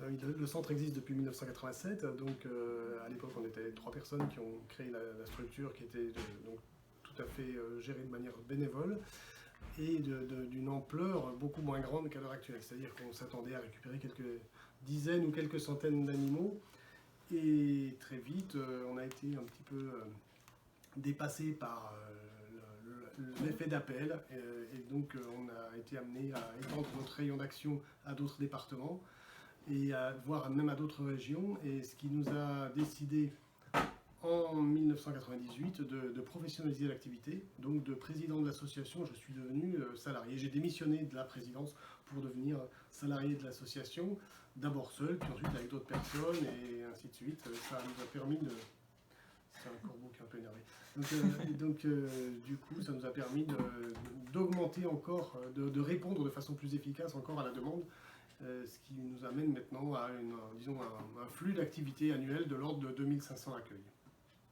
oui, le centre existe depuis 1987, donc à l'époque on était 3 personnes qui ont créé la structure qui était donc, tout à fait gérée de manière bénévole et d'une ampleur beaucoup moins grande qu'à l'heure actuelle. C'est-à-dire qu'on s'attendait à récupérer quelques dizaines ou quelques centaines d'animaux et très vite on a été un petit peu dépassé par l'effet d'appel et donc on a été amené à étendre notre rayon d'action à d'autres départements et voire même à d'autres régions, et ce qui nous a décidé en 1998 de professionnaliser l'activité. Donc de président de l'association, je suis devenu salarié. J'ai démissionné de la présidence pour devenir salarié de l'association, d'abord seul, puis ensuite avec d'autres personnes, et ainsi de suite. Ça nous a permis de... C'est un corbeau qui est un peu énervé. Du coup, ça nous a permis d'augmenter encore, de répondre de façon plus efficace encore à la demande, ce qui nous amène maintenant à disons un flux d'activité annuel de l'ordre de 2500 accueils.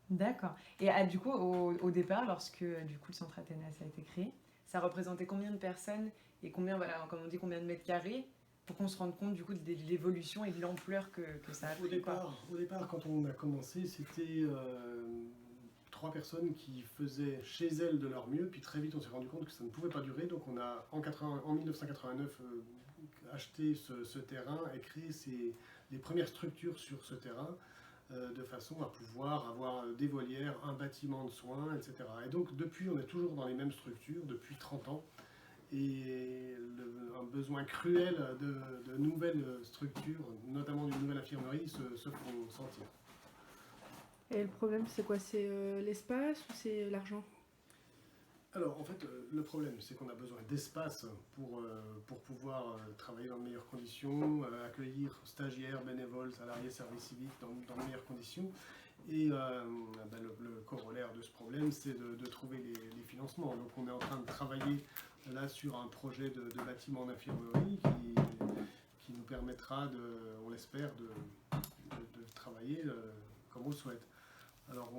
D'accord. Et du coup, au départ, lorsque du coup, le centre Athénas a été créé, ça représentait combien de personnes et combien, voilà, comme on dit, combien de mètres carrés pour qu'on se rende compte du coup de l'évolution et de l'ampleur que ça a pris, quoi. Au départ, quand on a commencé, c'était 3 personnes qui faisaient chez elles de leur mieux, puis très vite on s'est rendu compte que ça ne pouvait pas durer, donc on a en 1989 acheté ce terrain et créé les premières structures sur ce terrain, de façon à pouvoir avoir des volières, un bâtiment de soins, etc. Et donc depuis, on est toujours dans les mêmes structures, depuis 30 ans, et un besoin cruel de nouvelles structures, notamment d'une nouvelle infirmerie, se font sentir. Et le problème, c'est quoi? C'est l'espace ou c'est l'argent? Alors, en fait, le problème, c'est qu'on a besoin d'espace pour pouvoir travailler dans de meilleures conditions, accueillir stagiaires, bénévoles, salariés, services civiques dans de meilleures conditions. Et le corollaire de ce problème, c'est de trouver les financements. Donc, on est en train de travailler là sur un projet de bâtiment d'infirmerie qui nous permettra, on l'espère, de travailler comme on le souhaite. Alors,